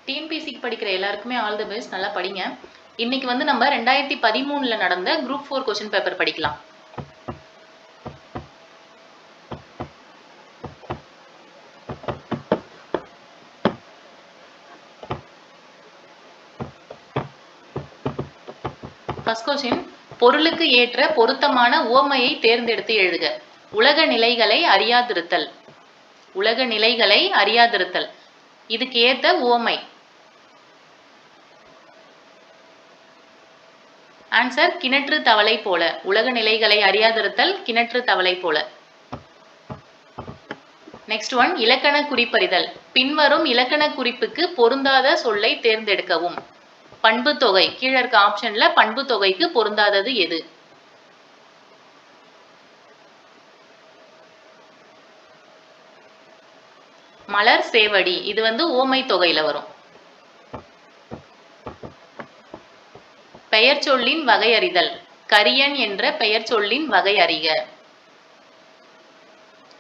டிஎன்பிஎஸ்சிக்கு படிக்கிற எல்லாருக்குமே all the best. நல்லா படிங்க. இன்னைக்கு வந்து நம்ம 2013ல நடந்த குரூப் 4 கொஸ்டின் பேப்பர் படிக்கலாம். ஃபர்ஸ்ட் கொஸ்டின், பொருளுக்கு ஏற்ற பொருத்தமான உவமையை தேர்ந்தெடுத்து எழுதுக. உலக நிலைகளை அறியாதிருத்தல். உலக நிலைகளை அறியாதிருத்தல். இதுக்கு ஏத்த உவமை. ஆன்சர் கிணற்று தவளை போல. உலக நிலைகளை அறியாதிருத்தல் கிணற்று தவளை போல. நெக்ஸ்ட் ஒன், இலக்கண குறிப்பறிதல். பின்வரும் இலக்கண குறிப்புக்கு பொருந்தாத சொல்லை தேர்ந்தெடுக்கவும். பண்பு தொகை. கீழே இருக்க ஆப்ஷன்ல பண்பு தொகைக்கு பொருந்தாதது எது? மலர் சேவடி. இது வந்து ஓமை தொகையில வரும். பெயர் சொல்லின் வகை அறிதல். கரியன் என்ற பெயர் சொல்லின் வகை அறிக.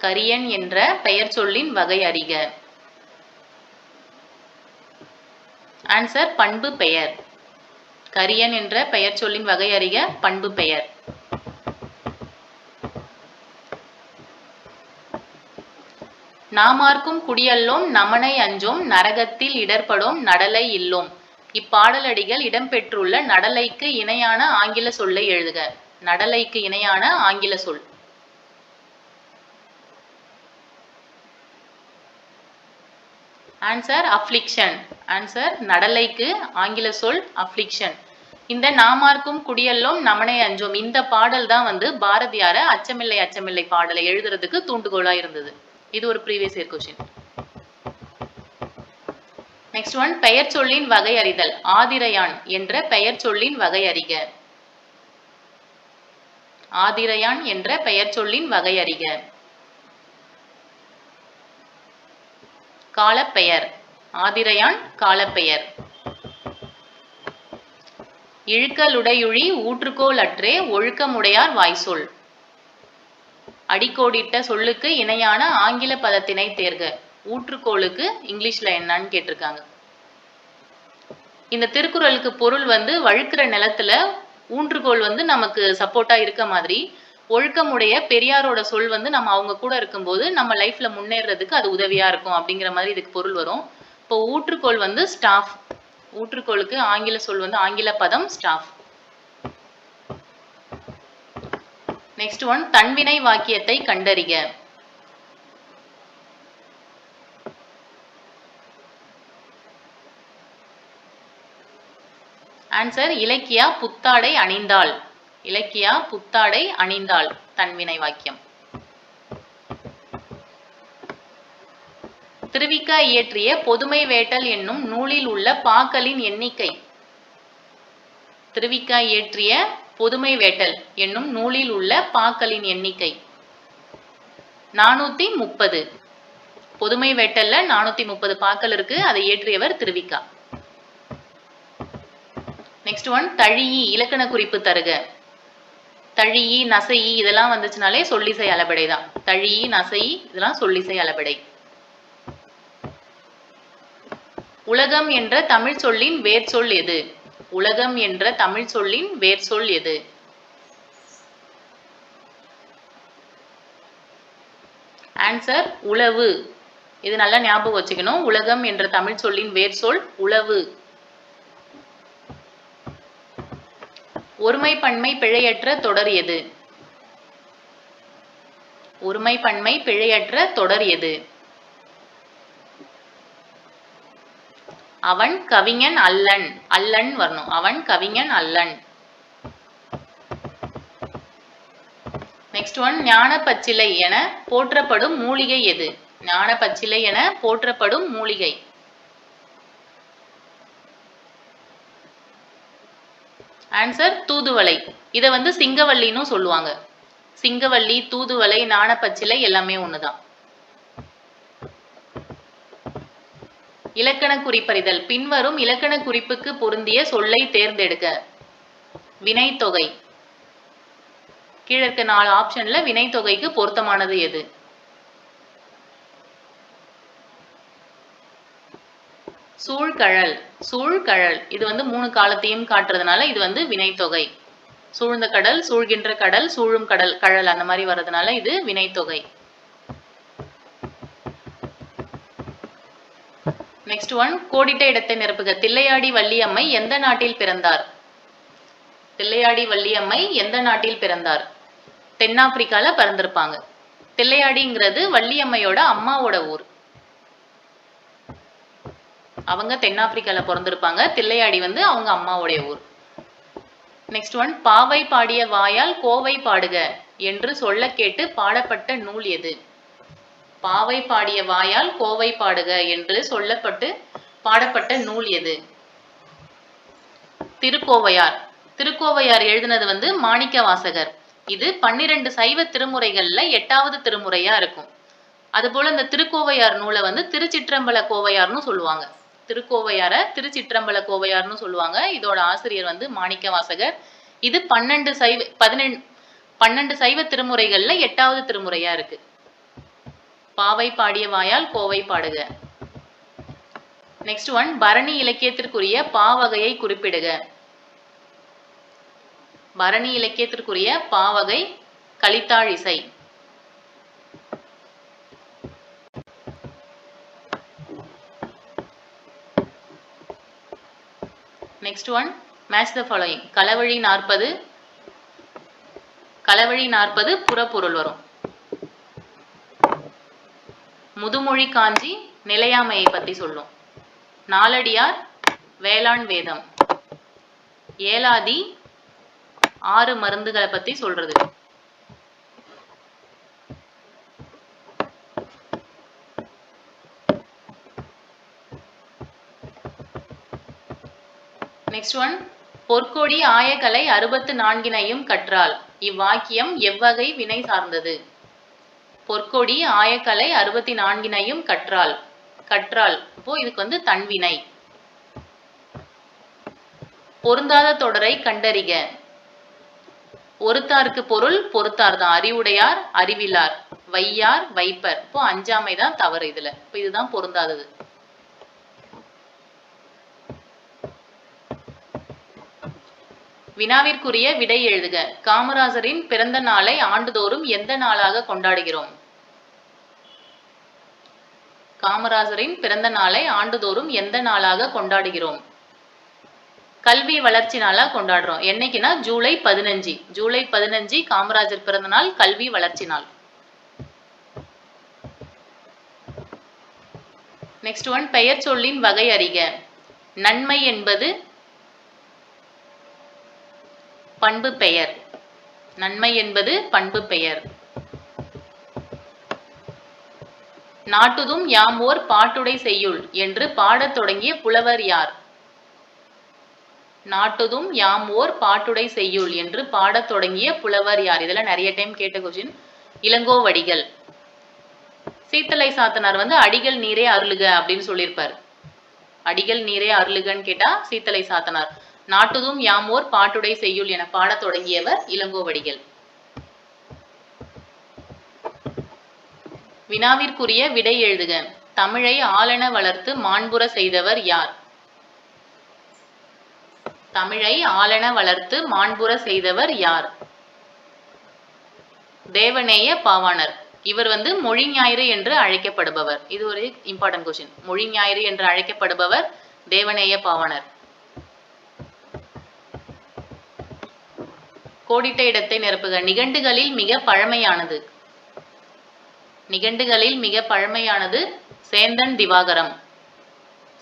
கரியன் என்ற பெயர் சொல்லின் வகை அறிக. ஆன்சர் பண்பு பெயர். கரியன் என்ற பெயர் சொல்லின் வகை அறிக பண்பு பெயர். நாமார்க்கும் குடியல்லோம் நமனை அஞ்சோம் நரகத்தில் இடர்படோம் நடலை இல்லோம். இப்பாடலடிகள் இடம்பெற்றுள்ள நடலைக்கு இணையான ஆங்கில சொல்லை எழுதுக. நடலைக்கு இணையான ஆங்கில சொல். Answer affliction. ஆன்சர் நடலைக்கு ஆங்கில சொல் அஃப்ளிக்ஷன். இந்த நாமார்க்கும் குடியல்லோம் நமனை அஞ்சோம் இந்த பாடல் தான் வந்து பாரதியார அச்சமில்லை அச்சமில்லை பாடலை எழுதுறதுக்கு தூண்டுகோலா இருந்தது. இது ஒரு previous year question. Next one, பெயர் சொல்லின் வகை அறிதல். ஆதிரையான் என்ற பெயர் சொல்லின் வகை அறிக. ஆதிரையான் என்ற பெயர் சொல்லின் வகை அறிக. காலப்பெயர். ஆதிரையான் காலப்பெயர். இழுக்கலுடையுழி ஊற்றுக்கோள் அற்றே ஒழுக்கமுடையார் வாய்சொல். அடிக்கோடிட்ட சொல்லுக்கு இணையான ஆங்கில பதத்தினை தேர்க. ஊற்றுக்கோளுக்கு இங்கிலீஷ்ல என்னன்னு கேட்டிருக்காங்க. இந்த திருக்குறளுக்கு பொருள் வந்து வழுக்கிற நிலத்துல ஊன்றுகோல் வந்து நமக்கு சப்போர்ட்டா இருக்க மாதிரி, ஒழுக்கமுடைய பெரியாரோட சொல் வந்து நம்ம அவங்க கூட இருக்கும்போது நம்ம லைஃப்ல முன்னேறதுக்கு அது உதவியா இருக்கும் அப்படிங்கிற மாதிரி இதுக்கு பொருள் வரும். இப்போ ஊற்றுக்கோல் வந்து ஸ்டாஃப். ஊற்றுக்கோளுக்கு ஆங்கில சொல் வந்து ஆங்கில பதம் ஸ்டாஃப். நெக்ஸ்ட் ஒன், தன்வினை வாக்கியத்தை கண்டறிக. ஆன்சர் இலக்கியா புத்தாடை அணிந்தாள். இலக்கியா புத்தாடை அணிந்தாள் தன்வினை வாக்கியம். திருவிக்கா இயற்றிய பொதுமை வேட்டல் என்னும் நூலில் உள்ள பாக்களின் எண்ணிக்கை. திருவிக்கா இயற்றிய பொதுமை வேட்டல் என்னும் நூலில் உள்ள பாக்களின் எண்ணிக்கை 430. பொதுமை வேட்டல்ல 430 பாக்கள் இருக்கு. அதை இயற்றியவர் திருவிக்கா. நெக்ஸ்ட் ஒன், தழியி இலக்கண குறிப்பு தருக. தழியி நசையி இதெல்லாம் வந்துச்சுனாலே சொல்லிசை அளபடை தான். தழியி நசையி இதெல்லாம் சொல்லிசை அளபடை. உலகம் என்ற தமிழ் சொல்லின் வேர் சொல் எது? உலகம் என்ற தமிழ் சொல்லின் வேர் சொல் எது? ஆன்சர் உழவு. இது நல்லா ஞாபகம் வச்சுக்கணும். உலகம் என்ற தமிழ் சொல்லின் வேர் சொல் உழவு. ஒருமை பன்மை பிழையற்ற தொடர் எது? ஒருமை பன்மை பிழையற்ற தொடர் எது? அவன் கவிஞன் அல்லன். அல்லன் வரணும். அவன் கவிஞன் அல்லன். நெக்ஸ்ட் ஒன், ஞான பச்சிலை என போற்றப்படும் மூலிகை எது? ஞான பச்சிலை என போற்றப்படும் மூலிகை. ஆன்சர் தூதுவளை. இதை வந்து சிங்கவல்லின்னு சொல்லுவாங்க. சிங்கவல்லி, தூதுவளை, ஞானப்பச்சிலை எல்லாமே ஒண்ணுதான். இலக்கண குறிப்பறிதல். பின்வரும் இலக்கண குறிப்புக்கு பொருந்திய சொல்லை தேர்ந்தெடுக்க. வினைத்தொகை. கீழே இருக்க 4 ஆப்ஷன்ல வினைத்தொகைக்கு பொருத்தமானது எது? சூழ்கழல். சூழ்கழல் இது வந்து 3 காலத்தையும் காட்டுறதுனால இது வந்து வினைத்தொகை. சூழ்ந்த கடல், சூழ்கின்ற கடல், சூழும் கடல், கழல் அந்த மாதிரி வர்றதுனால இது வினைத்தொகை. நெக்ஸ்ட் ஒன், கோடிட்ட இடத்தை நிரப்புக. தில்லையாடி வள்ளியம்மை எந்த நாட்டில் பிறந்தார்? தில்லையாடி வள்ளியம்மை எந்த நாட்டில் பிறந்தார்? தென்னாப்பிரிக்கால பிறந்திருப்பாங்க. தில்லையாடிங்கிறது வள்ளியம்மையோட அம்மாவோட ஊர். அவங்க தென்னாப்பிரிக்கால பிறந்திருப்பாங்க. தில்லையாடி வந்து அவங்க அம்மாவுடைய ஊர். நெக்ஸ்ட் ஒன், பாவை பாடிய வாயால் கோவை பாடுக என்று சொல்ல கேட்டு பாடப்பட்ட நூல் எது? பாவை பாடிய வாயால் கோவை பாடுக என்று சொல்லப்பட்டு பாடப்பட்ட நூல் எது? திருக்கோவையார். திருக்கோவையார் எழுதினது வந்து மாணிக்க வாசகர். இது 12 சைவ திருமுறைகள்ல 8வது திருமுறையா இருக்கும். அதுபோல இந்த திருக்கோவையார் நூலை வந்து திருச்சிற்றம்பல கோவையார்னு சொல்லுவாங்க. திருக்கோவையார திருச்சிற்றம்பல கோவையார்னு சொல்லுவாங்க. இதோட ஆசிரியர் வந்து மாணிக்க வாசகர். இது 12 சைவ திருமுறைகள்ல 8வது திருமுறையா இருக்கு. பாவை பாடிய வாயால் கோவை பாடுக. நெக்ஸ்ட் ஒன், பரணி இலக்கியத்திற்குரிய பாவகையை குறிப்பிடுக. பரணி இலக்கியத்திற்குரிய பாவகை கலித்தாழ் இசை. Next one, match the following. களவழி 40, களவழி 40 புறப்பொருள் வரும். முதுமொழி காஞ்சி நிலையாமையை பத்தி சொல்லும். நாலடியார் வேளாண் வேதம். ஏலாதி 6 மருந்துகளை பத்தி சொல்றது. நெக்ஸ்ட் ஒன், பொற்கொடி ஆயக்கலை 64னையும் கற்றால். இவ்வாக்கியம் எவ்வகை வினை சார்ந்தது? பொற்கொடி ஆயக்கலை 64னையும் கற்றால். கற்றால் இப்போ இதுக்கு வந்து தன்வினை. பொருந்தாத தொடரை கண்டறிக. ஒருத்தாருக்கு பொருள் பொறுத்தார் தான். அறிவுடையார் அறிவிலார், வையார் வைப்பர். இப்போ அஞ்சாமை தான் தவறு இதுல. இப்போ இதுதான் பொருந்தாதது. வினாவிற்குரிய விடை எழுதுக. காமராஜரின் பிறந்த நாளை ஆண்டுதோறும் எந்த நாளாக கொண்டாடுகிறோம்? காமராஜரின் பிறந்த நாளை ஆண்டுதோறும் எந்த நாளாக கொண்டாடுகிறோம்? கல்வி வளர்ச்சி நாளா கொண்டாடுறோம். என்னைக்குன்னா ஜூலை 15. ஜூலை 15 காமராஜர் பிறந்த நாள், கல்வி வளர்ச்சி நாள். நெக்ஸ்ட் ஒன், பெயர் சொல்லின் வகை அறிக. நன்மை என்பது பண்பு பெயர். நன்மை என்பது பண்பு பெயர். நாட்டுதும் யாம் ஓர் பாட்டுடை செய்யுள் என்று பாடத் தொடங்கிய புலவர் யார்? நாட்டுதும் யாம் ஓர் பாட்டுடை செய்யுள் என்று பாடத் தொடங்கிய புலவர் யார்? இதெல்லாம் நிறைய டைம் கேட்ட கொஸ்டின். இளங்கோவடிகள். சீத்தலை சாத்தனார் வந்து அடிகள் நீரே அருளுக அப்படின்னு சொல்லியிருப்பார். அடிகள் நீரே அருளுகன்னு கேட்டா சீத்தலை சாத்தனார். நாட்டுதும் யாம் ஓர் பாட்டுடை செய்யுள் என பாடத் தொடங்கியவர் இளங்கோவடிகள். வினாவிற்குரிய விடை எழுதுக. தமிழை ஆளென வளர்த்து மாண்புற செய்தவர் யார்? தமிழை ஆளென வளர்த்து மாண்புற செய்தவர் யார்? தேவநேய பாவாணர். இவர் வந்து மொழி ஞாயிறு என்று அழைக்கப்படுபவர். இது ஒரு இம்பார்ட்டன்ட் கொஸ்டின். மொழி ஞாயிறு என்று அழைக்கப்படுபவர் தேவநேய பாவாணர். கோடிட்ட இடத்தை நிரப்புக. நிகண்டுகளில் மிக பழமையானது. நிகண்டுகளில் மிக பழமையானது சேந்தன் திவாகரம்.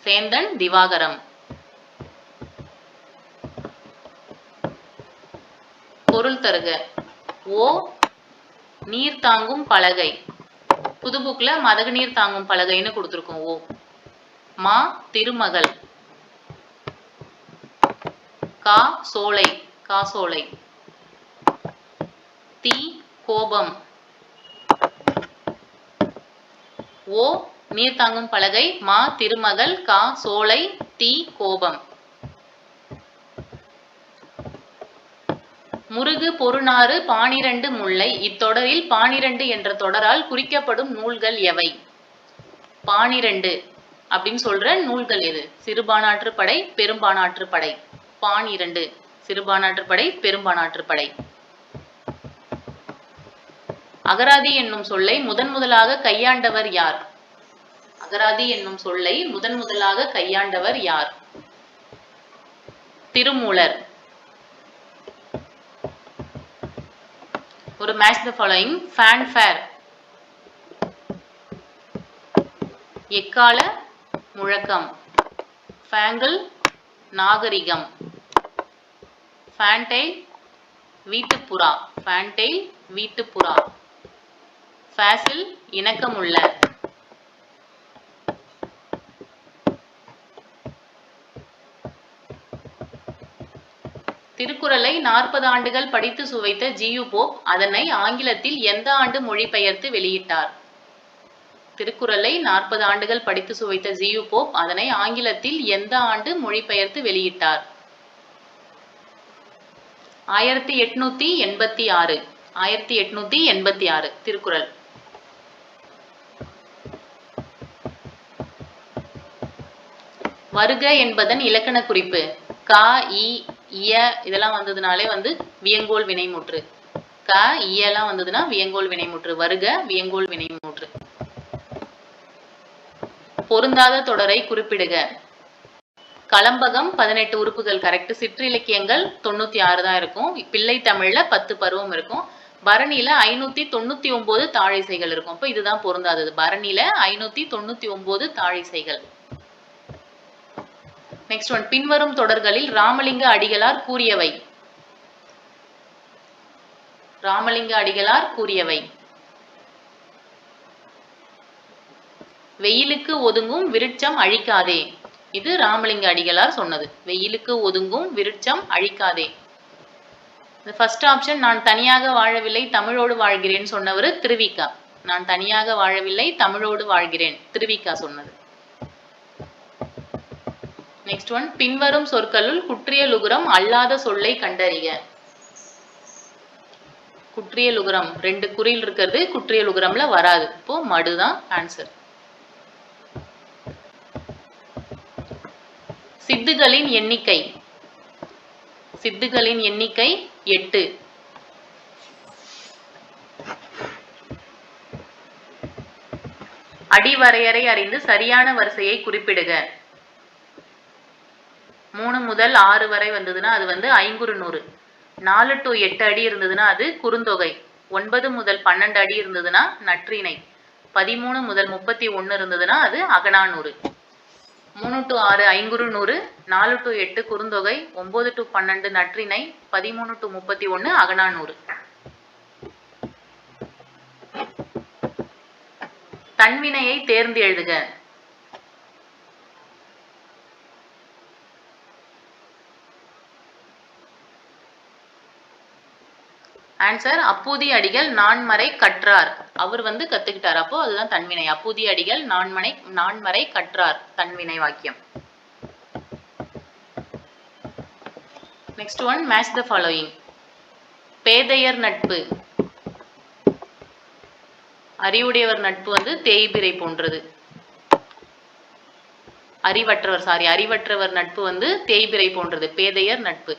சேந்தன் திவாகரம். பொருள் தருக. ஓ நீர் தாங்கும் பலகை. புது புக்ல மதகு நீர் தாங்கும் பலகைன்னு கொடுத்துருக்கோம். ஓ. மா திருமகள். கா சோலை. காசோலை. தி கோபம். ஓ நீர் தாங்கும் பலகை, மா திருமகள், கா சோலை, தி கோபம். முருகு பொருநாறு 12 முல்லை. இத்தொடரில் 12 என்ற தொடரால் குறிக்கப்படும் நூல்கள் எவை? 12 அப்படின்னு சொல்ற நூல்கள் எது? சிறுபானாற்றுப்படை, பெரும்பானாற்றுப்படை. பான் 2 சிறுபானாற்றுப்படை, பெரும்பானாற்றுப்படை. அகராதி என்னும் சொல்லை முதலாக கையாண்டவர் யார்? அகராதி என்னும் சொல்லை முதலாக கையாண்டவர் யார்? திருமூலர். ஒரு match the following. fanfare எக்கால முழக்கம். ஃபேங்கிள் நாகரிகம். ஃபேன்டெயில் வீட்டுப்புறா. ஃபேன்டெயில் வீட்டுப்புறா. ஃபேசில் இணக்கமுள்ள. திருக்குறளை 40 ஆண்டுகள் படித்து சுவைத்த ஜி.யு. போப் அதனை ஆங்கிலத்தில் எந்த ஆண்டு மொழிபெயர்த்து வெளியிட்டார்? திருக்குறளை 40 ஆண்டுகள் படித்து சுவைத்த ஜி.யு. போப் அதனை ஆங்கிலத்தில் எந்த ஆண்டு மொழிபெயர்த்து வெளியிட்டார்? 1886. 1886 திருக்குறள். வருக என்பதன் இலக்கண குறிப்பு. க, இ, இய இதெல்லாம் வந்ததுனாலே வியங்கோல் வினைமுற்று. க, இயெல்லாம் வந்ததுன்னா வியங்கோல் வினைமுற்று. வருக வியங்கோல் வினைமுற்று. பொருந்தாத தொடரை குறிப்பிடுக. கலம்பகம் 18 உறுப்புகள் கரெக்ட். சிற்றிலக்கியங்கள் 96 தான் இருக்கும். பிள்ளை தமிழ்ல 10 பருவம் இருக்கும். பரணியில 599 தாழிசைகள் இருக்கும். அப்ப இதுதான் பொருந்தாதது. பரணியில 599 தாழிசைகள். Next one. பின்வரும் தொடர்களில் ராமலிங்க அடிகளார் கூறியவை. ராமலிங்க அடிகளார் கூறியவை. வெயிலுக்கு ஒதுங்கும் விருட்சம் அழிக்காதே. இது ராமலிங்க அடிகளார் சொன்னது. வெயிலுக்கு ஒதுங்கும் விருட்சம் அழிக்காதே. First option. நான் தனியாக வாழவில்லை தமிழோடு வாழ்கிறேன் சொன்னவர் திருவிக்கா. நான் தனியாக வாழவில்லை தமிழோடு வாழ்கிறேன் திருவிக்கா சொன்னது. Next one. பின்வரும் சொற்களுள் குற்றியலுகரம் அல்லாத சொல்லை கண்டறிக. குற்றியலுகரம் 2 குறில் இருக்கிறது. குற்றியலுகரம்ல வராது. இப்போ மடுதான் ஆன்சர். சித்துகளின் எண்ணிக்கை. சித்துகளின் எண்ணிக்கை 8. அடிவரையறை அறிந்து சரியான வரிசையை குறிப்பிடுக. 3 முதல் 6 வரை வந்ததுன்னா அது ஐங்குறுநூறு. 4 to 8 அடி இருந்ததுன்னா அது குறுந்தொகை. 9 முதல் 12 அடி இருந்ததுன்னா நற்றிணை. 13 முதல் 31 இருந்ததுன்னா அது Akananuru. 3 to 6 Ainkurunuru, 4 to 8 Kurunthogai, 9 to 12 Natrinai, 13 to 31 Akananuru. தன்வினையை தேர்ந்து எழுதுக. ஆன்சர். அப்பூதி அடிகள் நான்மறை கற்றார். அவர் கத்துக்கிட்டார். அப்போ அதுதான் தன்வினை. அப்பூதி அடிகள் நான்மறை கற்றார் தன்வினை வாக்கியம். Next one. Match the following. பேதையர் நட்பு. அறிவுடையவர் நட்பு தேய்பிரை போன்றது. அறிவற்றவர் நட்பு தேய்பிரை போன்றது. பேதையர் நட்பு.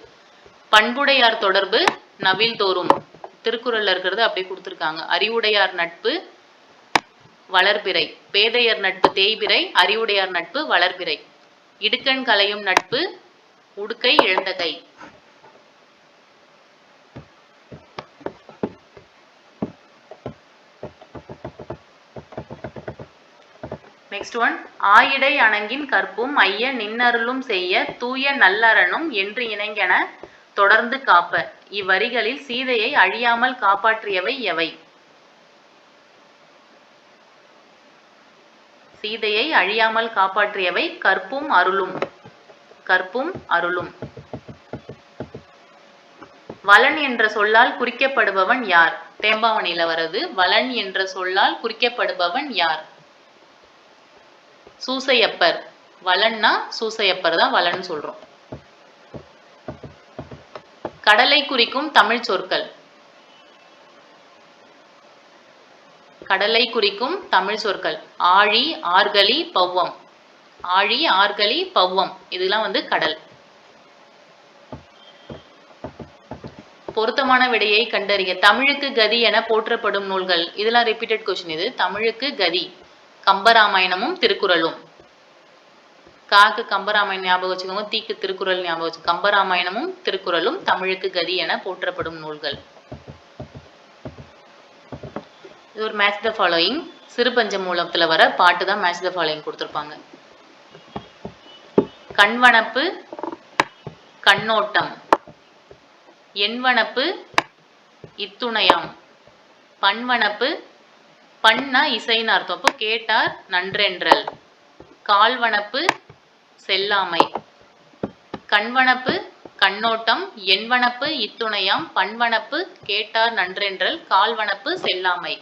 பண்புடையார் தொடர்பு நவில் தோறும். திருக்குறள்ல இருக்கிறது அப்படியே கொடுத்திருக்காங்க. அறிவுடையார் நட்பு வளர்பிறை, பேதையர் நட்பு தேய்பிறை, அறிவுடையார் நட்பு வளர்பிறை. இடுக்கண் கலையும் நட்பு உடுக்கை இழந்த கை. Next one. ஆயிடை அணங்கின் கற்பும் ஐய நின்னருளும் செய்ய தூய நல்லறனும் என்று இணங்கென தொடர்ந்து காப்ப. இவ்வரிகளில் சீதையை அழியாமல் காப்பாற்றியவை எவை? சீதையை அழியாமல் காப்பாற்றியவை கற்பும் அருளும். கற்பும் அருளும். வளன் என்ற சொல்லால் குறிக்கப்படுபவன் யார்? தேம்பாவணியில வருது. வளன் என்ற சொல்லால் குறிக்கப்படுபவன் யார்? சூசையப்பர். வளன்னா சூசையப்பர் தான் வளன் சொல்றோம். கடலை குறிக்கும் தமிழ் சொற்கள். கடலை குறிக்கும் தமிழ் சொற்கள். ஆழி, ஆர்கலி, பௌவம். ஆழி, ஆர்கலி, பவ்வம் இதெல்லாம் வந்து கடல். பொருத்தமான விடையை கண்டறிய. தமிழுக்கு கதி என போற்றப்படும் நூல்கள். இதெல்லாம் ரிப்பீட்டட் கொஸ்டின். இது தமிழுக்கு கதி கம்பராமாயணமும் திருக்குறளும். காக்கு கம்பராமாயணம் ஞாபகம் வச்சுக்கோங்க, தீக்கு திருக்குறள் ஞாபகம் வச்சு. கம்பராமாயணமும் திருக்குறளும் தமிழுக்கு கதி என போற்றப்படும் நூல்கள். இது ஒரு மேட்ச் த ஃபாலோயிங். சிறுபஞ்ச மூலத்துல வர பாட்டு தான் மேட்ச் த ஃபாலோயிங் கொடுத்துருப்பாங்க. கண்வனப்பு, கண்ணோட்டம். எண்வனப்பு, இத்துணையாம். பண்வனப்பு, பண்ணா இசைன்னு அர்த்தம், அப்போ கேட்டார் நன்றென்றல். கால்வனப்பு, செல்லாமை. கண்வனப்பு, கண்ணோட்டம். எண்வனப்பு, இத்துணையாம். பண்வனப்பு, கேட்டார் நன்றென்றல். கால்வனப்பு, செல்லாமை.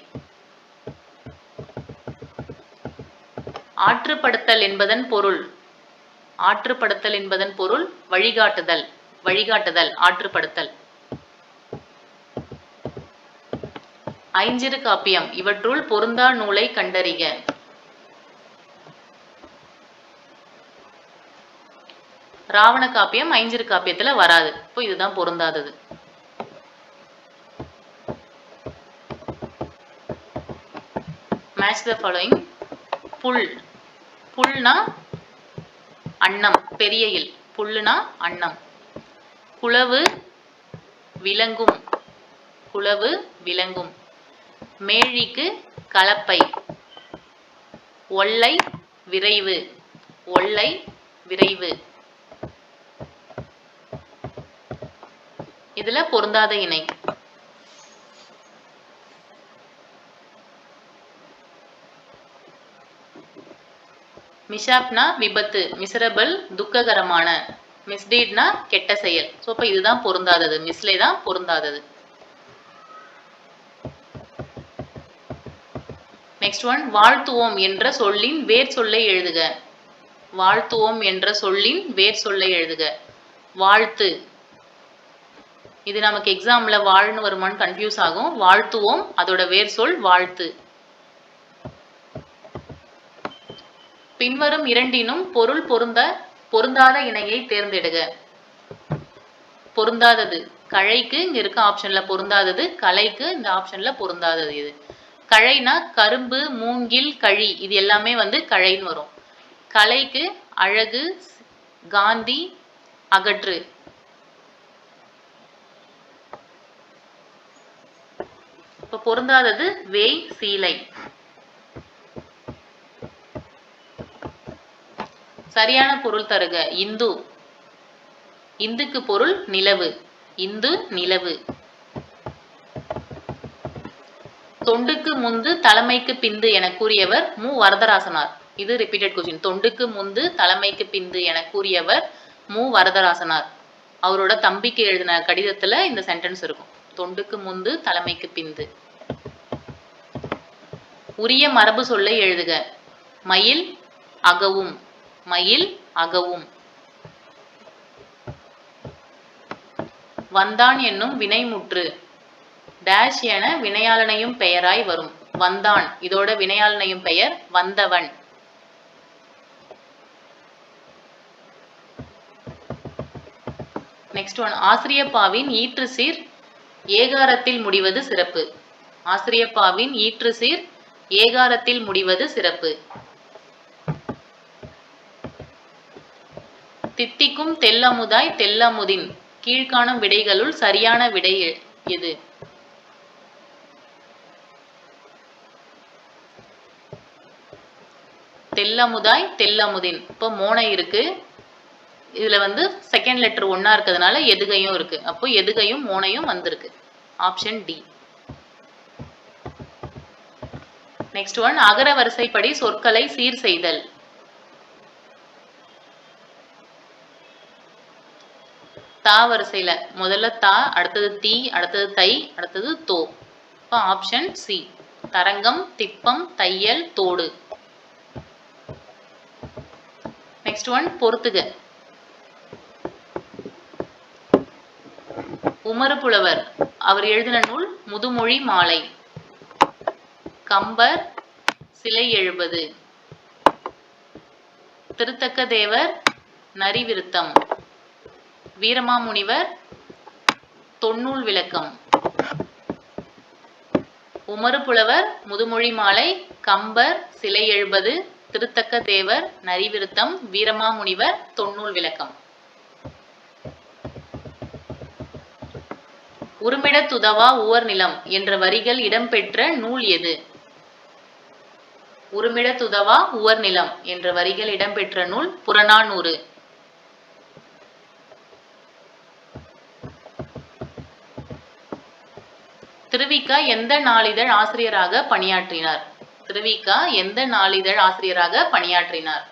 ஆற்றுப்படுத்தல் என்பதன் பொருள். ஆற்றுப்படுத்தல் என்பதன் பொருள் வழிகாட்டுதல். வழிகாட்டுதல், ஆற்றுப்படுத்தல். ஐஞ்சிறு காப்பியம். இவற்றுள் பொருந்தா நூலை கண்டறிக. ராவண காப்பியம் ஐஞ்சிறு காப்பியத்துல வராது, இப்போ இதுதான் பொருந்தாதது. Match the following. புல். புல்னா அன்னம், பெரிய இல். புல்லுனா அன்னம். குளவு, விலங்கும். குளவு, விலங்கும். மேழிக்கு கலப்பை. ஒல்லை, விரைவு. ஒல்லை, விரைவு. இதுல பொருந்தாத இணை. மிஷாப்னா விபத்து, மிசரபிள் துக்ககரமான, மிஸ்டீட்னா கெட்ட செயல். ஸோ இப்போ இதுதான் பொருந்தாதது, மிஸ்லே தான் பொருந்தாதது. நெக்ஸ்ட் ஒன், வாழ்த்துவோம் என்ற சொல்லின் வேர் சொல்லை எழுதுக. வாழ்த்துவோம் என்ற சொல்லின் வேர் சொல்லை எழுதுக. வாழ்த்து, இது நமக்கு எக்ஸாம்ல வாழ்னு வருமானு கன்ஃபியூஸ் ஆகும். வாழ்த்துவோம், அதோட வேர் சொல் வாழ்த்து. பின்வரும் இரண்டினும் பொருள் பொருந்தாத இணையை தேர்ந்தெடுக. பொருந்தாதது கழைக்கு இங்க இருக்க ஆப்ஷன்ல பொருந்தாதது, கலைக்கு இந்த ஆப்ஷன்ல பொருந்தாதது. இது கழைனா கரும்பு, மூங்கில், கழி இது எல்லாமே வந்து கழைன்னு வரும். கலைக்கு அழகு, காந்தி, அகற்று. இப்ப பொருந்தாதது வேய், சீலை. சரியான பொருள் தருக. இந்து. இந்துக்கு பொருள் நிலவு. இந்து, நிலவு. தொண்டுக்கு முந்து தலைமைக்கு பிந்து என கூறியவர் மு. வரதராசனார். இது ரிப்பீட்டட் கொஸ்டின். தொண்டுக்கு முந்து தலைமைக்கு பிந்து என கூறியவர் மு. வரதராசனார். அவரோட தம்பிக்கு எழுதின கடிதத்துல இந்த சென்டென்ஸ் இருக்கும். தொண்டுக்கு முந்து தலைமைக்கு பிந்து. உரிய மரபு சொல்லை எழுதுக. மயில், அகவும். மயில், அகவும். வந்தான் என்னும் வினைமுற்று டேஷ் என வினையாளனையும் பெயராய் வரும். வந்தான் இதோட வினையாளனையும் பெயர் வந்தவன். நெக்ஸ்ட் ஒன், ஆசிரியப்பாவின் ஈற்று சீர் ஏகாரத்தில் முடிவது சிறப்பு. ஆசிரியப்பாவின் ஈற்று சீர் ஏகாரத்தில் முடிவது சிறப்பு. தித்திக்கும் தெல்லமுதாய் தெல்லமுதின் கீழ்காணும் விடைகளுள் சரியான விடை எது? தெல்லமுதாய் தெல்லமுதின். இப்போ மோனை இருக்கு, இதுல வந்து செகண்ட் லெட்டர் ஒன்னா இருக்கிறதுனால எதுகையும் இருக்கு. அப்போ எதுகையும் மோனையும் வந்திருக்கு. Option D. நெக்ஸ்ட் ஒன், அகர வரிசைப்படி சொற்களை சீர் செய்தல். தா வரிசையில முதல்ல தா, அடுத்தது தீ, அடுத்தது தை, அடுத்தது தோ. இப்போ ஆப்ஷன் சி. தரங்கம், திப்பம், தையல், தோடு. நெக்ஸ்ட் ஒன், பொறுத்துக. உமறு புலவர் அவர் எழுதின நூல் முதுமொழி மாலை. கம்பர் சிலை எழுபது. திருத்தக்க தேவர் நரிவிருத்தம், வீரமாமுனிவர் தொன்னூல் விளக்கம், உமறு புலவர் முதுமொழி மாலை, கம்பர் சிலை எழுபது, திருத்தக்க தேவர் நரிவிருத்தம், வீரமாமுனிவர் தொன்னூல் விளக்கம். உருமிடத்துதவா உவர் நிலம் என்ற வரிகள் இடம்பெற்ற நூல் எது? உருமிடத்துதவா உவர் நிலம் என்ற வரிகள் இடம்பெற்ற நூல் புறநானூறு. திருவிக எந்த நாளிதழ் ஆசிரியராக பணியாற்றினார்? திருவிக எந்த நாளிதழ் ஆசிரியராக பணியாற்றினார்?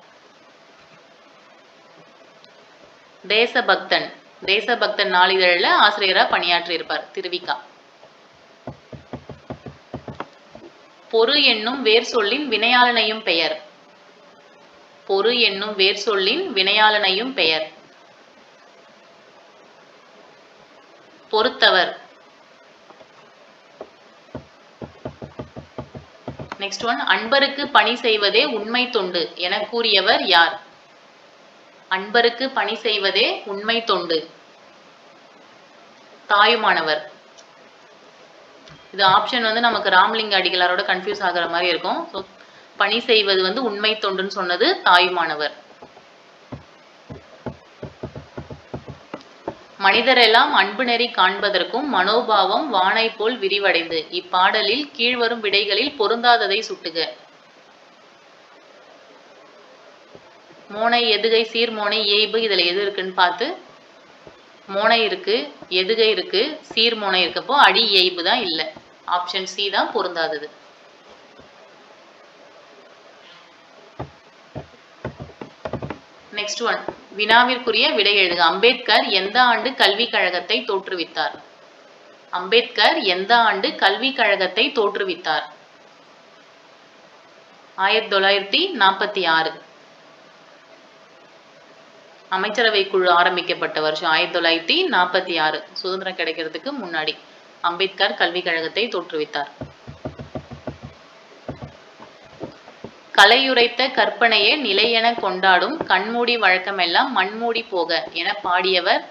தேசபக்தன். தேசபக்தன் நாளிதழில் ஆசிரியராக பணியாற்றியிருப்பார் திருவிக. பொறு என்னும் வேர் சொல்லின் வினையாளனையும் பெயர். பொறு என்னும் வேர் சொல்லின் வினையாளனையும் பெயர். பொறுத்தவர். நெக்ஸ்ட் ஒன், அன்பருக்கு பணி செய்வதே உண்மை தொண்டு என கூறியவர் யார்? அன்பருக்கு பணி செய்வதே உண்மை தொண்டு. தாயுமானவர். இது ஆப்ஷன் வந்து நமக்கு ராமலிங்க அடிகளாரோட கன்ஃபியூஸ் ஆகிற மாதிரி இருக்கும். ஸோ பணி செய்வது வந்து உண்மை தொண்டுன்னு சொன்னது தாயுமானவர். மனிதரெல்லாம் அன்பு நெறி காண்பதற்கும் மனோபாவம் வானை போல் விரிவடைந்து இப்பாடலில் கீழ்வரும் விடைகளில் பொருந்தாததை சுட்டுக. மோனை எதுகை சீர்மோனை ஏய்பு, இதுல எது இருக்குன்னு பார்த்து. மோனை இருக்கு, எதுகை இருக்கு, சீர்மோனை இருக்கப்போ அடி ஏய்பு தான் இல்லை. ஆப்ஷன் சி தான் பொருந்தாதது. நெக்ஸ்ட் ஒன், வினாவிற்குரிய விடை எழுதுக. அம்பேத்கர் எந்த ஆண்டு கல்விக் கழகத்தை தோற்றுவித்தார்? அம்பேத்கர் எந்த ஆண்டு கல்விக் கழகத்தை தோற்றுவித்தார்? 1946. அமைச்சரவை குழு ஆரம்பிக்கப்பட்ட வருஷம் 1946. சுதந்திரம் கிடைக்கிறதுக்கு முன்னாடி அம்பேத்கர் கல்விக் கழகத்தை தோற்றுவித்தார். கலையுரைத்த கற்பனையே நிலை என கொண்டாடும் கண்மூடி வழக்கமெல்லாம் மண்மூடி போக என பாடியவர்?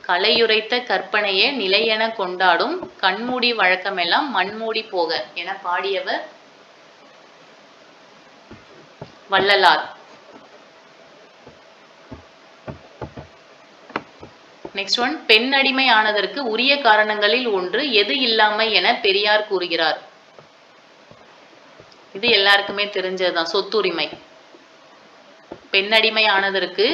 கலையுரைத்த கற்பனையே நிலை என கொண்டாடும் கண்மூடி வழக்கமெல்லாம் மண்மூடி போக என பாடியவர் வள்ளலார். நெக்ஸ்ட் ஒன், பெண் அடிமை ஆனதற்கு உரிய காரணங்களில் ஒன்று எது இல்லாமை என பெரியார் கூறுகிறார்? இது எல்லாருக்குமே தெரிஞ்சதுதான், சொத்துரிமை. பெண் அடிமை ஆனதற்கு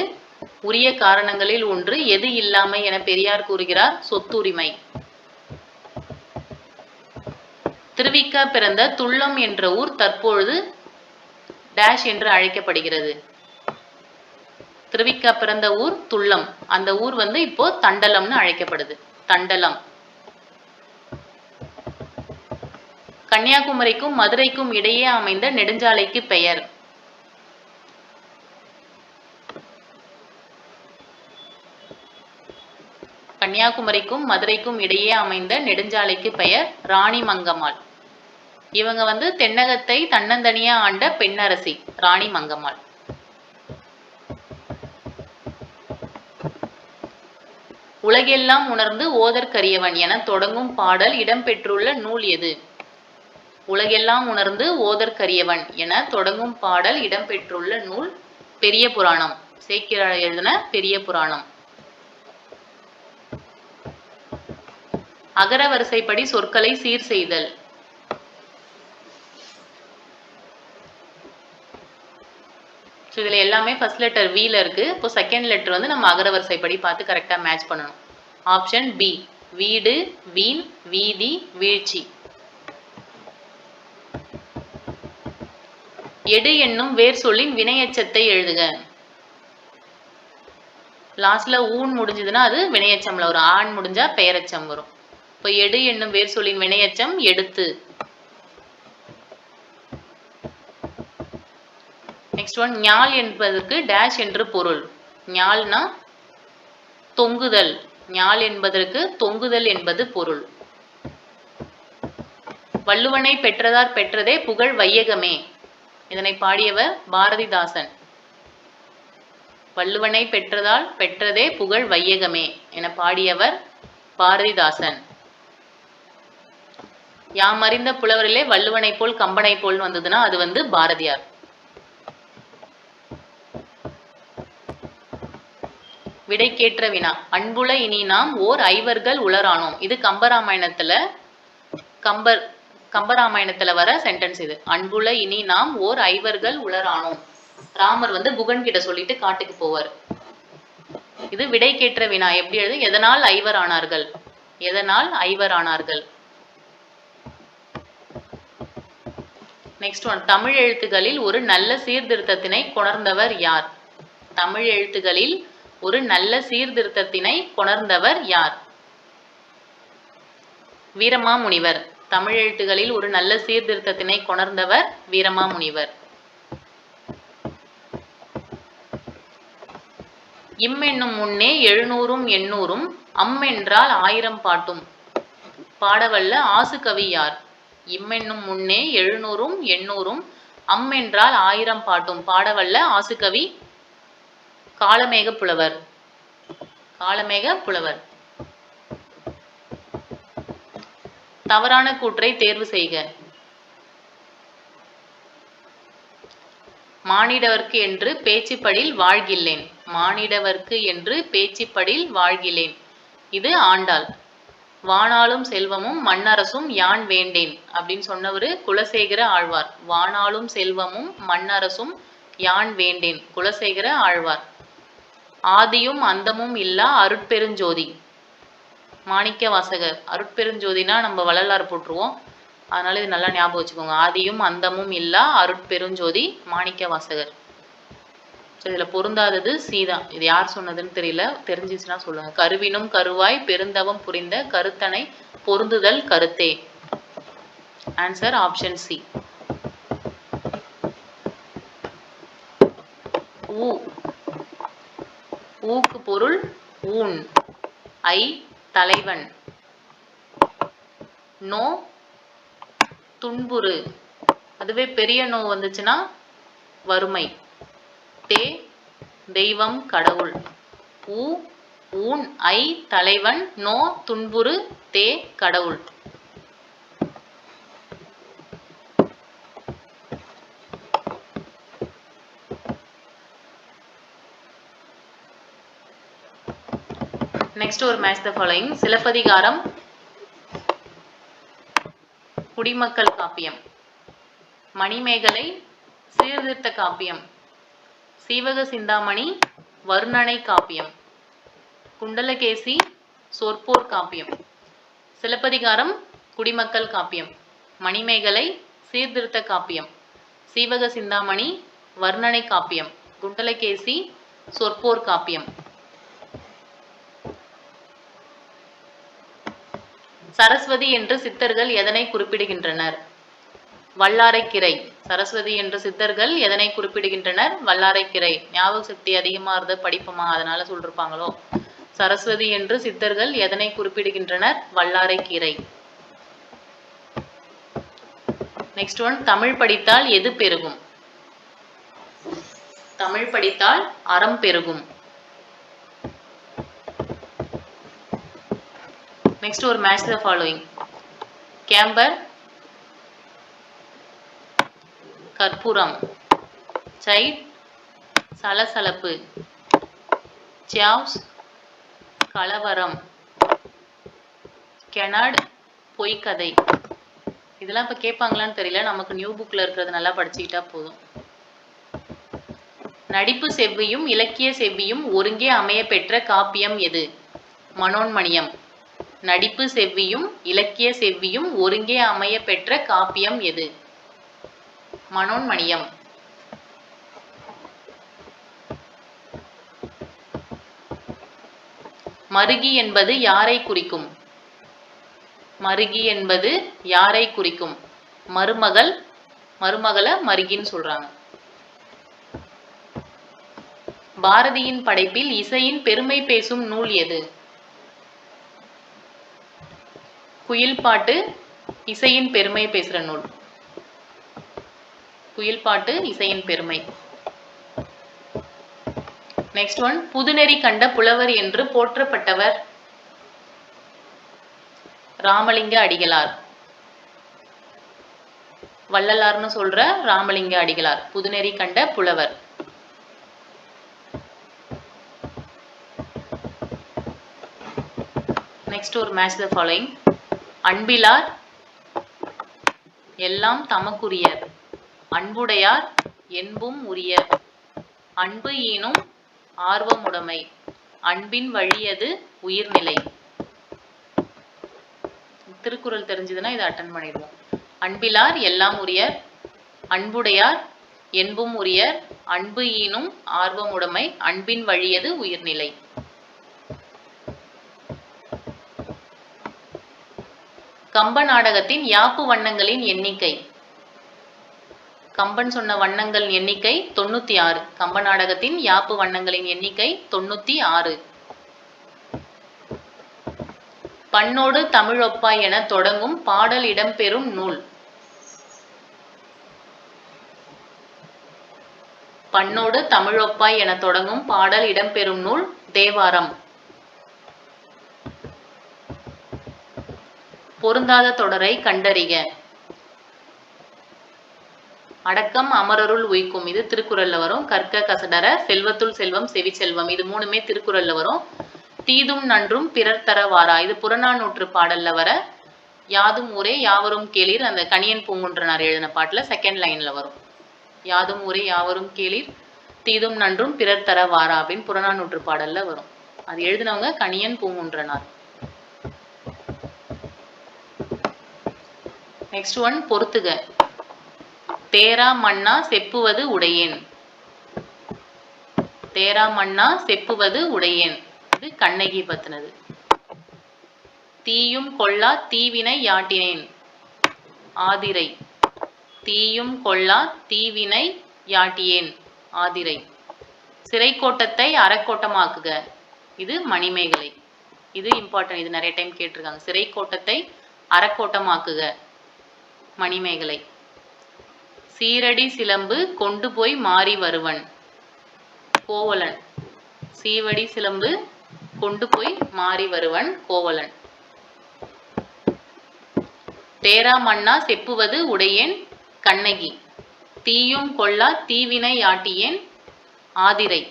உரிய காரணங்களில் ஒன்று எது இல்லாமை என பெரியார் கூறுகிறார்? சொத்துரிமை. திருவிக பிறந்த துள்ளம் என்ற ஊர் தற்பொழுது டேஷ் என்று அழைக்கப்படுகிறது. திருவிக பிறந்த ஊர் துள்ளம், அந்த ஊர் வந்து இப்போ தண்டலம்னு அழைக்கப்படுது. தண்டலம். கன்னியாகுமரிக்கும் மதுரைக்கும் இடையே அமைந்த நெடுஞ்சாலைக்கு பெயர்? கன்னியாகுமரிக்கும் மதுரைக்கும் இடையே அமைந்த நெடுஞ்சாலைக்கு பெயர் ராணிமங்கம்மாள். இவங்க வந்து தென்னகத்தை தன்னந்தனியா ஆண்ட பெண்ணரசி ராணிமங்கம்மாள். உலகெல்லாம் உணர்ந்து ஓதற்கரியவன் என தொடங்கும் பாடல் இடம்பெற்றுள்ள நூல் எது? உலகெல்லாம் உணர்ந்து ஓதற்கரியவன் என தொடங்கும் பாடல் இடம்பெற்றுள்ள நூல் பெரிய புராணம். சேக்கிழார் எழுதின பெரிய புராணம். அகர வரிசைப்படி சொற்களை சீர் செய்தல். இதுல எல்லாமே ஃபர்ஸ்ட் லெட்டர் வீல இருக்கு. இப்போ செகண்ட் லெட்டர் வந்து நம்ம அகர வரிசைப்படி பார்த்து கரெக்டா மேட்ச் பண்ணணும். ஆப்ஷன் பி, வீடு, வீண், வீதி, வீழ்ச்சி. எடு என்னும் வேர் சொல்லின் வினையெச்சத்தை எழுதுக. லாஸ்ட்ல ஊன் முடிஞ்சதுன்னா அது வினையெச்சம்ல வரும். ஆண் முடிஞ்சா பெயரெச்சம் வரும். இப்போ எடு என்னும் வேர் சொல்லின் வினையெச்சம் எடுத்து. நெக்ஸ்ட் ஒன், ஞால் என்பதற்கு டேஷ் என்று பொருள்? ஞால்னா தொங்குதல். ஞால் என்பதற்கு தொங்குதல் என்பது பொருள். வள்ளுவனை பெற்றதார் பெற்றதே புகழ் வையகமே. இதனை பாடியவர் பாரதிதாசன். வள்ளுவனை பெற்றதால் பெற்றதே புகழ் வையகமே என பாடியவர் பாரதிதாசன். யாம் அறிந்த புலவரிலே வள்ளுவனை போல் கம்பனை போல் வந்ததுன்னா அது பாரதியார். விடைக்கேற்ற வினா. அன்புல இனி நாம் ஓர் ஐவர்கள் உளரானோம். இது கம்பராமாயணத்துல வர சென்டென்ஸ் இது. அன்புல இனி நாம் ஓர் ஐவர்கள் உளரானோம். ராமர் குகன் கிட்ட சொல்லிட்டு காட்டுக்கு போவார். இது விடைக்கேற்ற வினா. எப்படி எழுது? எதனால் ஐவர் ஆனார்கள்? எதனால் ஐவர் ஆனார்கள்? Next one. தமிழ் எழுத்துகளில் ஒரு நல்ல சீர்திருத்தத்தினை கொணர்ந்தவர் யார்? தமிழ் எழுத்துகளில் ஒரு நல்ல சீர்திருத்தத்தினை கொணர்ந்தவர் யார்? வீரமாமுனிவர். தமிழ் எழுத்துகளில் ஒரு நல்ல சீர்திருத்தத்தினை கொணர்ந்தவர் வீரமாமுனிவர். இம் என்னும் முன்னே 700 800 அம் என்றால் 1000 பாட்டும் பாடவல்ல ஆசுகவி யார்? இம் என்னும் முன்னே 700 800 அம் என்றால் 1000 பாட்டும் பாடவல்ல ஆசுகவி காளமேக புலவர். காளமேக புலவர். தவறான கூற்றை தேர்வு செய்க. மானிடவர்க்கு என்று பேச்சுப்படில் வாழ்கில்லேன். மானிடவர்க்கு என்று பேச்சுப்படில் வாழ்கிலேன். இது ஆண்டாள். வானாளும் செல்வமும் மண்ணரசும் யான் வேண்டேன் அப்படின்னு சொன்னவர் குலசேகர ஆழ்வார். வானாளும் செல்வமும் மண்ணரசும் யான் வேண்டேன், குலசேகர ஆழ்வார். ஆதியும் அந்தமும் இல்லா அருட்பெருஞ்சோதி, மாணிக்க வாசகர். அருட்பெருஞ்சோதினா நம்ம வள்ளலார் போட்டுருவோம், அதனால இது நல்லா ஞாபகம் வச்சுக்கோங்க. ஆதியும் அந்தமும் இல்லா அருட்பெருஞ்சோதி, மாணிக்க வாசகர். ஸோ இதில் பொருந்தாதது சீதான். இது யார் சொன்னதுன்னு தெரியல, தெரிஞ்சிச்சுன்னா சொல்லுங்க. கருவினும் கருவாய் பெருந்தவம் புரிந்த கருத்தனை பொருந்துதல் கருத்தே. Answer option C. ஊ. ஊக்கு பொருள் ஊன். ஐ தலைவன். நோ துன்புறு. அதுவே பெரிய நோ வந்துச்சுன்னா வறுமை. தே தெய்வம் கடவுள். ஊ ஊன் ஐ தலைவன். நோ துன்புறு. தே கடவுள். நெக்ஸ்ட் ஒரு மேட்ச் த ஃபாலோயிங். சிலப்பதிகாரம், குடிமக்கள் காப்பியம், மணிமேகலை சீர்திருத்த காப்பியம், சீவக சிந்தாமணி வர்ணனை காப்பியம், குண்டலகேசி சொற்போர் காப்பியம். சிலப்பதிகாரம் குடிமக்கள் காப்பியம், மணிமேகலை சீர்திருத்த காப்பியம், சீவக சிந்தாமணி வர்ணனை காப்பியம், குண்டலகேசி சொற்போர் காப்பியம். சரஸ்வதி என்று சித்தர்கள் எதனை குறிப்பிடுகின்றனர்? வல்லாரைக்கிரை. சரஸ்வதி என்று சித்தர்கள் எதனை குறிப்பிடுகின்றனர்? வல்லாரைக்கிரை. ஞாபக சக்தி அதிகமா இருந்த படிப்போமா, அதனால சொல்லிருப்பாங்களோ. சரஸ்வதி என்று சித்தர்கள் எதனை குறிப்பிடுகின்றனர்? வல்லாரைக்கிரை. Next one. தமிழ் படித்தால் எது பெருகும்? தமிழ் படித்தால் அறம் பெருகும். நெக்ஸ்ட் ஒரு மேட்ச் த ஃபாலோயிங். கேம்பர், கற்பூரம், சைட் சலசலப்பு, சாவ்ஸ் கலவரம், கெனட் பொய்க்கதை. இதெல்லாம் இப்போ கேட்பாங்களான்னு தெரியல, நமக்கு நியூ புக்கில் இருக்கிறது நல்லா படிச்சுக்கிட்டா போதும். நடிப்பு செவ்வியும் இலக்கிய செவ்வியும் ஒருங்கே அமைய பெற்ற காப்பியம் எது? மனோன்மணியம். நடிப்பு செவ்வியும் இலக்கிய செவ்வியும் ஒருங்கே அமைய பெற்ற காப்பியம் எது? மனோன்மணியம். மருகி என்பது யாரை குறிக்கும்? மருகி என்பது யாரை குறிக்கும்? மருமகள். மருமகளை மருகின்னு சொல்றாங்க. பாரதியின் படைப்பில் இசையின் பெருமை பேசும் நூல் எது? குயில் பாட்டு இசையின் பெருமை பேசுற நூல். குயில் பாட்டு இசையின் பெருமை. நெக்ஸ்ட் ஒன், புதுநெறி கண்ட புலவர் என்று போற்றப்பட்டவர் ராமலிங்க அடிகளார். வள்ளலார்னு சொல்ற ராமலிங்க அடிகளார் புதுநெறி கண்ட புலவர். நெக்ஸ்ட் ஒரு மேட்ச் த ஃபாலோயிங். அன்பிலார் எல்லாம் தமக்குரியர், அன்புடையார் என்பும் உரியர், அன்பு ஈனும் ஆர்வமுடைமை, அன்பின் வழியது உயிர்நிலை. திருக்குறள் தெரிஞ்சதுன்னா இதை அட்டன் பண்ணிடுவோம். அன்பிலார் எல்லாம் உரியர், அன்புடையார் என்பும் உரியர், அன்பு ஈனும் ஆர்வமுடைமை, அன்பின் வழியது உயிர்நிலை. கம்ப நாடகத்தின் யாப்பு வண்ணங்களின் எண்ணிக்கை. கம்பன் சொன்ன வண்ணங்கள் எண்ணிக்கை 96. கம்ப நாடகத்தின் யாப்பு வண்ணங்களின் எண்ணிக்கை 96. பண்ணோடு தமிழொப்பாய் என தொடங்கும் பாடல் இடம்பெறும் நூல். பண்ணோடு தமிழொப்பாய் என தொடங்கும் பாடல் இடம்பெறும் நூல் தேவாரம். பொருந்தாத தொடரை கண்டறிக. அடக்கம் அமரருள் உய்க்கும், இது திருக்குறள்ல வரும். கற்க கசடர செல்வத்துள் செல்வம் செவி செல்வம், இது மூணுமே திருக்குறள்ல வரும். தீதும் நன்றும் பிறர் தர வாரா, இது புறநானூற்று பாடல்ல வர யாதும் ஊரே யாவரும் கேளீர், அந்த கணியன் பூங்குன்றனார் எழுதின பாட்டுல செகண்ட் லைன்ல வரும். யாதும் ஊரே யாவரும் கேளீர், தீதும் நன்றும் பிறர் தர வாரா அப்படின்னு புறநானூற்று பாடல்ல வரும். அது எழுதினவங்க கணியன் பூங்குன்றனார். நெக்ஸ்ட் ஒன், பொறுத்துக. தேரா மன்னா செப்புவது உடையேன். தேரா மன்னா செப்புவது உடையேன், இது கண்ணகி பத்தினது. தீயும் கொள்ளா தீவினை யாட்டினேன், ஆதிரை. தீயும் கொள்ளா தீவினை யாட்டியேன், ஆதிரை. சிறைக்கோட்டத்தை அறக்கோட்டமாக்குக, இது மணிமேகலை. இது இம்பார்ட்டன்ட், இது நிறைய டைம் கேட்டிருக்காங்க. சிறைக்கோட்டத்தை அறக்கோட்டமாக்குக, மணிமேகலை. சீரடி சிலம்பு கொண்டு போய் மாறி வருவன், கோவலன். சீவடி சிலம்பு கொண்டு போய் மாறி வருவன், கோவலன். தேரா மன்னா செப்புவது உடையேன், கண்ணகி. தீயும் கொள்ளா தீவினை யாட்டியேன், ஆதிரை.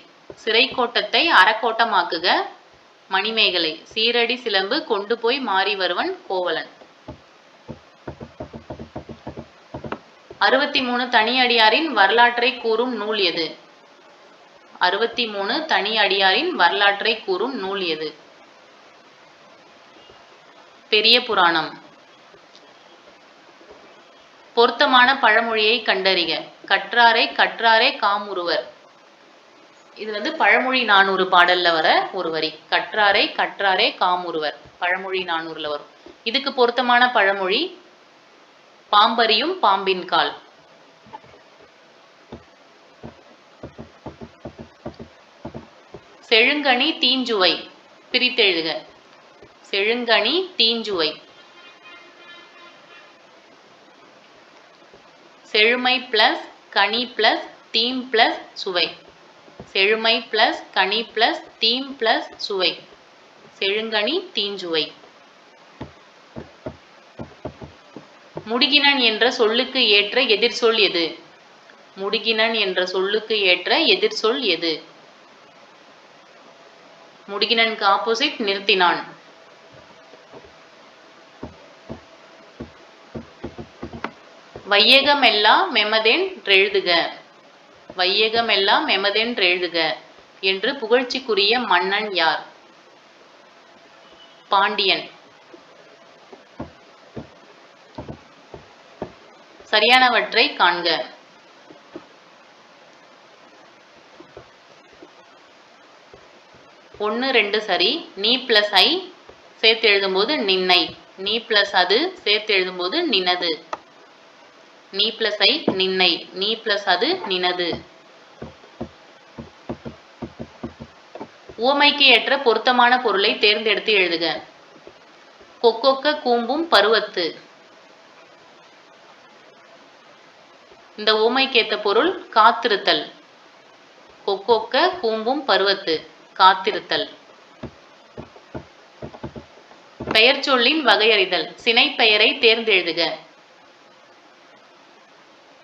சிறைக்கோட்டத்தை அறக்கோட்டமாக்குக, மணிமேகலை. சீரடி சிலம்பு கொண்டு போய் மாறி வருவன், கோவலன். 63 தனி அடியாரின் வரலாற்றை கூறும் நூல் எது? 63 தனி அடியாரின் வரலாற்றை கூறும் நூல் எது? பெரிய புராணம். பொருத்தமான பழமொழியை கண்டறிக. கற்றாரை கற்றாரே காமுறுவர், இது பழமொழி 400 பாடல்ல வர ஒரு வரி. கற்றாரை கற்றாரே காமுறுவர், பழமொழி 400ல வரும். இதுக்கு பொருத்தமான பழமொழி பாம்பரியும் பாம்பின் கால். செழுங்கனி தீஞ்சுவை, பிரித்தெழுதுக. செழுங்கனி தீஞ்சுவை. செழுமை பிளஸ் கனி பிளஸ் தீம் பிளஸ் சுவை. செழுமை பிளஸ் கனி பிளஸ் தீம் பிளஸ் சுவை, செழுங்கனி தீஞ்சுவை. முடிகினன் என்ற சொல்லுக்கு ஏற்ற எதிர்சொல் எது? முடிகினன் என்ற சொல்லுக்கு ஏற்ற எதிர்சொல் எது? முடிகினனுக்கு ஆப்போசிட் நிறுத்தினான். வையகமெல்லாம் மெமதென்றெழுதுக. வையகமெல்லாம் மெமதென்றெழுதுக என்று புகழ்ச்சிக்குரிய மன்னன் யார்? பாண்டியன். சரியானவற்றை காண்க. ஒன்று 2 சரி. நீ பிளஸ் ஐ சேர்த்து எழுதும்போது நின்னை, நீ பிளஸ் அது சேர்த்து எழுதும்போது நினது. நீ பிளஸ் ஐ நின்னை, நீ பிளஸ் அது நினது. உவமைக்கு ஏற்ற பொருத்தமான பொருளை தேர்ந்தெடுத்து எழுதுக. கொக்கொக்க கூம்பும் பருவத்து. இந்த ஓமைக்கேத்த பொருள் காத்திருத்தல். கொக்கொக்க கூம்பும் பருவத்து, காத்திருத்தல். பெயர் சொல்லின் வகையறிதல். சினைப்பெயரை தேர்ந்தெழுதுக.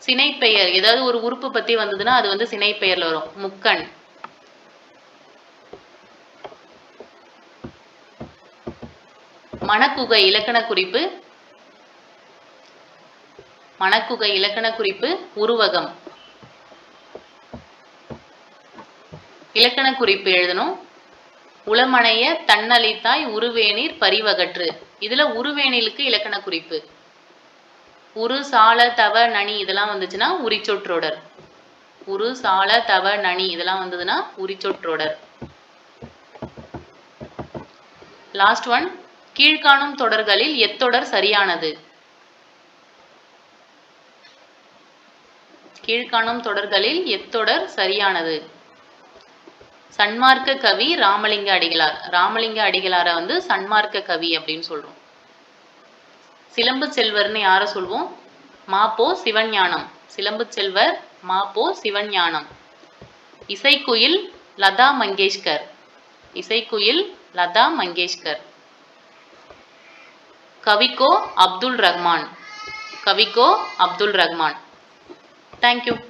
சினைப்பெயர் ஏதாவது ஒரு உறுப்பு பத்தி வந்ததுன்னா அது வந்து சினைப்பெயர்ல வரும். முக்கண். மணக்குகை இலக்கண குறிப்பு. மணக்குகை இலக்கண குறிப்பு உருவகம். இலக்கண குறிப்பு எழுதணும். உளமனைய தன்னளித்தாய் உருவேனீர் பரிவகற்று. இதுல உருவேனிலுக்கு இலக்கண குறிப்பு. உரு சால தவ நனி இதெல்லாம் வந்துச்சுன்னா உரிச்சொற்றொடர். உரு சால தவ நனி இதெல்லாம் வந்ததுன்னா உரிச்சொற்றொடர். Last one. கீழ்காணும் தொடர்களில் எத்தொடர் சரியானது? கீழ்காணும் தொடர்களில் எத்தொடர் சரியானது? சன்மார்க்க கவி ராமலிங்க அடிகளார். ராமலிங்க அடிகளாரை வந்து சன்மார்க்க கவி அப்படின்னு சொல்றோம். சிலம்பு செல்வர்னு யார சொல்வோம்? மாப்போ சிவஞானம். சிலம்பு செல்வர் மாப்போ சிவஞானம். இசைக்குயில் லதா மங்கேஷ்கர். இசைக்குயில் லதா மங்கேஷ்கர். கவிக்கோ அப்துல் ரஹ்மான். கவிக்கோ அப்துல் ரஹ்மான். தேங்க்யூ.